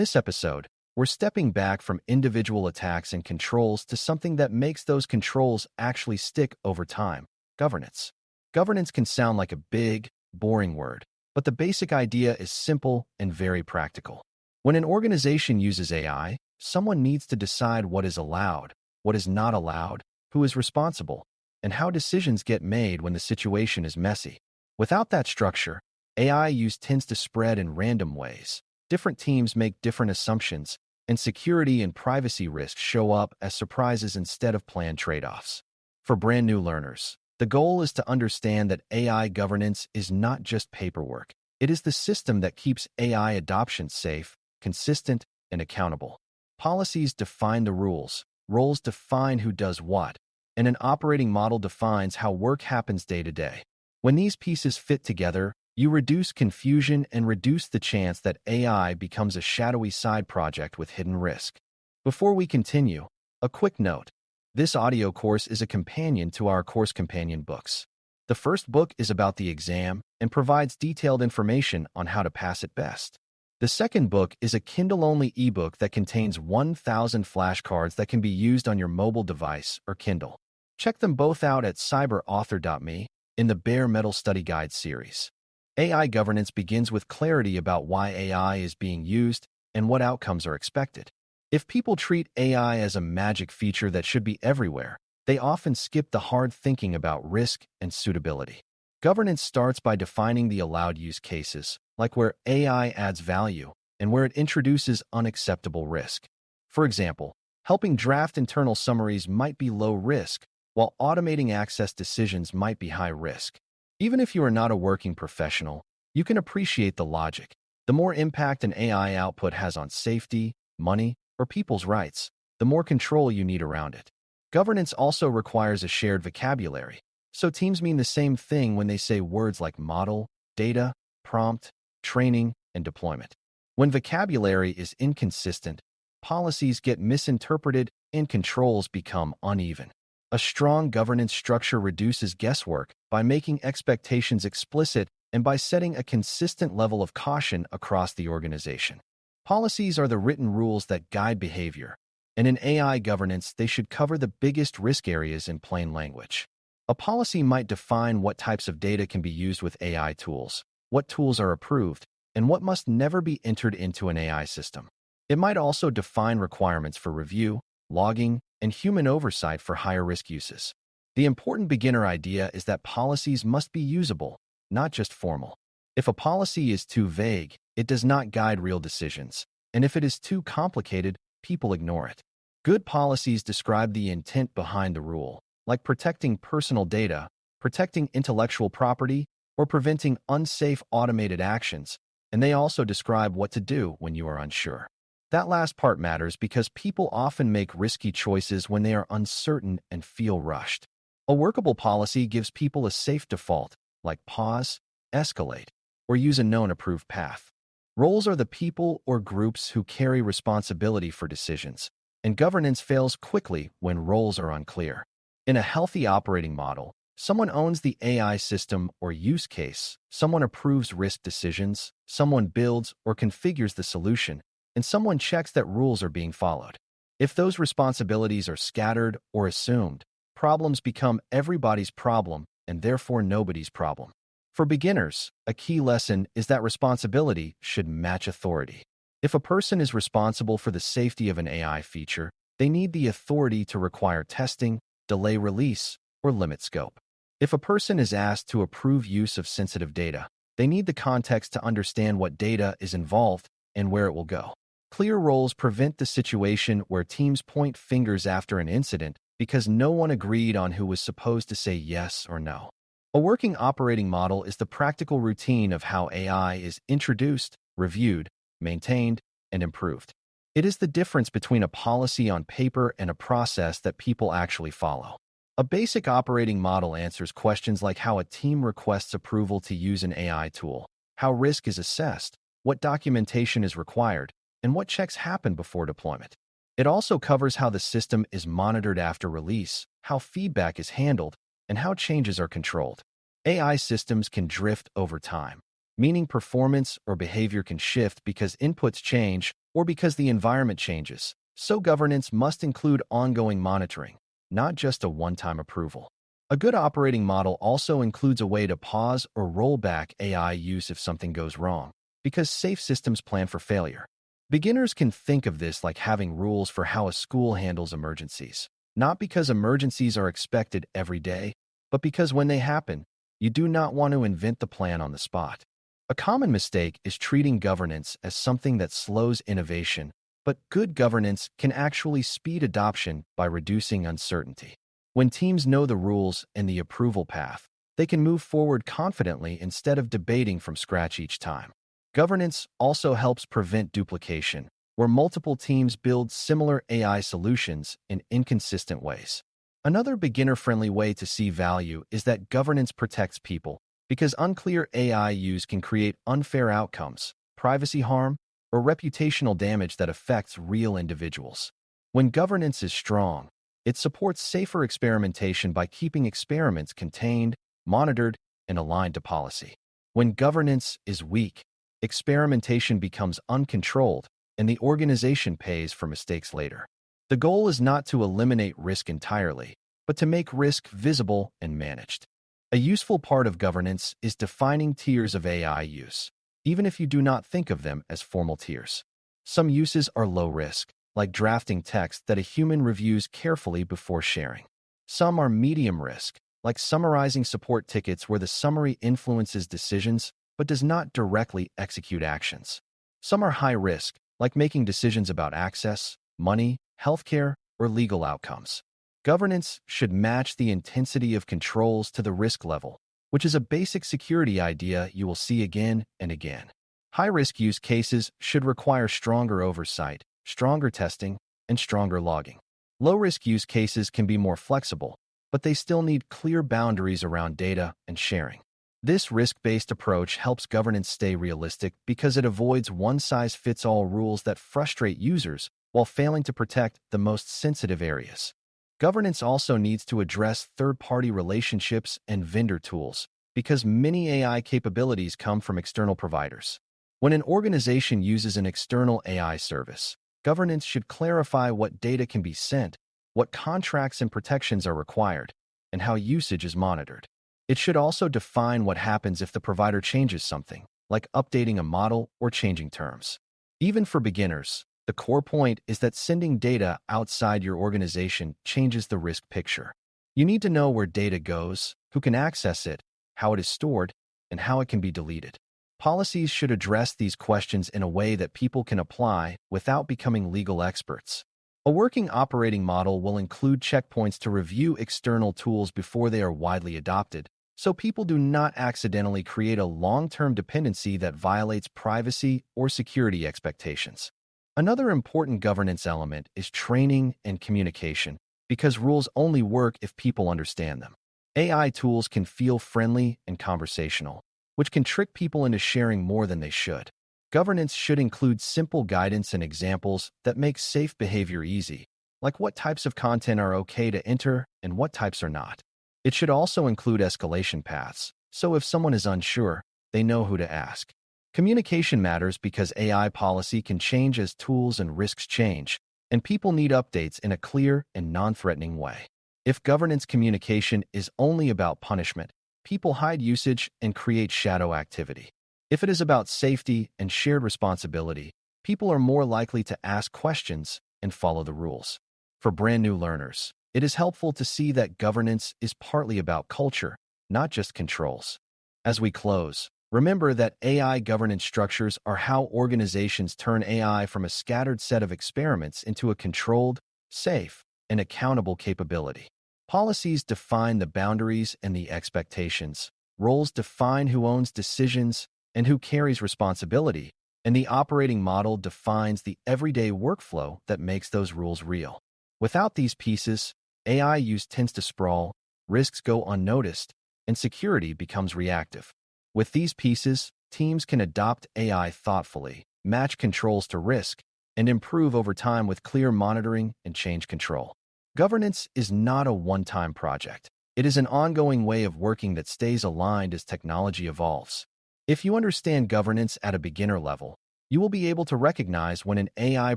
this episode, we're stepping back from individual attacks and controls to something that makes those controls actually stick over time: governance. Governance can sound like a big, boring word, but the basic idea is simple and very practical. When an organization uses AI, someone needs to decide what is allowed, what is not allowed, who is responsible, and how decisions get made when the situation is messy. Without that structure, AI use tends to spread in random ways. Different teams make different assumptions, and security and privacy risks show up as surprises instead of planned trade-offs. For brand new learners, the goal is to understand that AI governance is not just paperwork. It is the system that keeps AI adoption safe, consistent, and accountable. Policies define the rules, roles define who does what, and an operating model defines how work happens day to day. When these pieces fit together, you reduce confusion and reduce the chance that AI becomes a shadowy side project with hidden risk. Before we continue, a quick note. This audio course is a companion to our course companion books. The first book is about the exam and provides detailed information on how to pass it best. The second book is a Kindle-only ebook that contains 1,000 flashcards that can be used on your mobile device or Kindle. Check them both out at cyber.author.me in the Bare Metal Study Guide series. AI governance begins with clarity about why AI is being used and what outcomes are expected. If people treat AI as a magic feature that should be everywhere, they often skip the hard thinking about risk and suitability. Governance starts by defining the allowed use cases, like where AI adds value and where it introduces unacceptable risk. For example, helping draft internal summaries might be low risk, while automating access decisions might be high risk. Even if you are not a working professional, you can appreciate the logic. The more impact an AI output has on safety, money, or people's rights, the more control you need around it. Governance also requires a shared vocabulary, so teams mean the same thing when they say words like model, data, prompt, training, and deployment. When vocabulary is inconsistent, policies get misinterpreted and controls become uneven. A strong governance structure reduces guesswork by making expectations explicit and by setting a consistent level of caution across the organization. Policies are the written rules that guide behavior, and in AI governance, they should cover the biggest risk areas in plain language. A policy might define what types of data can be used with AI tools, what tools are approved, and what must never be entered into an AI system. It might also define requirements for review, logging, and human oversight for higher risk uses. The important beginner idea is that policies must be usable, not just formal. If a policy is too vague, it does not guide real decisions, and if it is too complicated, people ignore it. Good policies describe the intent behind the rule, like protecting personal data, protecting intellectual property, or preventing unsafe automated actions, and they also describe what to do when you are unsure. That last part matters because people often make risky choices when they are uncertain and feel rushed. A workable policy gives people a safe default, like pause, escalate, or use a known approved path. Roles are the people or groups who carry responsibility for decisions, and governance fails quickly when roles are unclear. In a healthy operating model, someone owns the AI system or use case, someone approves risk decisions, someone builds or configures the solution, and someone checks that rules are being followed. If those responsibilities are scattered or assumed, problems become everybody's problem and therefore nobody's problem. For beginners, a key lesson is that responsibility should match authority. If a person is responsible for the safety of an AI feature, they need the authority to require testing, delay release, or limit scope. If a person is asked to approve use of sensitive data, they need the context to understand what data is involved and where it will go. Clear roles prevent the situation where teams point fingers after an incident because no one agreed on who was supposed to say yes or no. A working operating model is the practical routine of how AI is introduced, reviewed, maintained, and improved. It is the difference between a policy on paper and a process that people actually follow. A basic operating model answers questions like how a team requests approval to use an AI tool, how risk is assessed, what documentation is required, and what checks happen before deployment. It also covers how the system is monitored after release, how feedback is handled, and how changes are controlled. AI systems can drift over time, meaning performance or behavior can shift because inputs change or because the environment changes. So governance must include ongoing monitoring, not just a one-time approval. A good operating model also includes a way to pause or roll back AI use if something goes wrong, because safe systems plan for failure. Beginners can think of this like having rules for how a school handles emergencies, not because emergencies are expected every day, but because when they happen, you do not want to invent the plan on the spot. A common mistake is treating governance as something that slows innovation, but good governance can actually speed adoption by reducing uncertainty. When teams know the rules and the approval path, they can move forward confidently instead of debating from scratch each time. Governance also helps prevent duplication, where multiple teams build similar AI solutions in inconsistent ways. Another beginner-friendly way to see value is that governance protects people, because unclear AI use can create unfair outcomes, privacy harm, or reputational damage that affects real individuals. When governance is strong, it supports safer experimentation by keeping experiments contained, monitored, and aligned to policy. When governance is weak, experimentation becomes uncontrolled, and the organization pays for mistakes later. The goal is not to eliminate risk entirely, but to make risk visible and managed. A useful part of governance is defining tiers of AI use, even if you do not think of them as formal tiers. Some uses are low risk, like drafting text that a human reviews carefully before sharing. Some are medium risk, like summarizing support tickets where the summary influences decisions but does not directly execute actions. Some are high risk, like making decisions about access, money, healthcare, or legal outcomes. Governance should match the intensity of controls to the risk level, which is a basic security idea you will see again and again. High-risk use cases should require stronger oversight, stronger testing, and stronger logging. Low-risk use cases can be more flexible, but they still need clear boundaries around data and sharing. This risk-based approach helps governance stay realistic because it avoids one-size-fits-all rules that frustrate users while failing to protect the most sensitive areas. Governance also needs to address third-party relationships and vendor tools because many AI capabilities come from external providers. When an organization uses an external AI service, governance should clarify what data can be sent, what contracts and protections are required, and how usage is monitored. It should also define what happens if the provider changes something, like updating a model or changing terms. Even for beginners, the core point is that sending data outside your organization changes the risk picture. You need to know where data goes, who can access it, how it is stored, and how it can be deleted. Policies should address these questions in a way that people can apply without becoming legal experts. A working operating model will include checkpoints to review external tools before they are widely adopted, so people do not accidentally create a long-term dependency that violates privacy or security expectations. Another important governance element is training and communication, because rules only work if people understand them. AI tools can feel friendly and conversational, which can trick people into sharing more than they should. Governance should include simple guidance and examples that make safe behavior easy, like what types of content are okay to enter and what types are not. It should also include escalation paths, so if someone is unsure, they know who to ask. Communication matters because AI policy can change as tools and risks change, and people need updates in a clear and non-threatening way. If governance communication is only about punishment, people hide usage and create shadow activity. If it is about safety and shared responsibility, people are more likely to ask questions and follow the rules. For brand new learners, it is helpful to see that governance is partly about culture, not just controls. As we close, remember that AI governance structures are how organizations turn AI from a scattered set of experiments into a controlled, safe, and accountable capability. Policies define the boundaries and the expectations. Roles define who owns decisions and who carries responsibility, and the operating model defines the everyday workflow that makes those rules real. Without these pieces, AI use tends to sprawl, risks go unnoticed, and security becomes reactive. With these pieces, teams can adopt AI thoughtfully, match controls to risk, and improve over time with clear monitoring and change control. Governance is not a one-time project. It is an ongoing way of working that stays aligned as technology evolves. If you understand governance at a beginner level, You will be able to recognize when an AI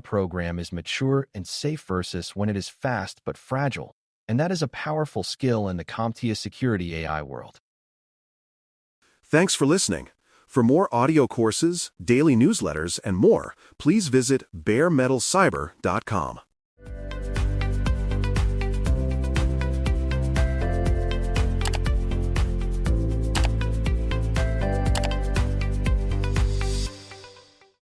program is mature and safe versus when it is fast but fragile, and that is a powerful skill in the CompTIA security AI world. Thanks for listening. For more audio courses, daily newsletters, and more, please visit baremetalcyber.com.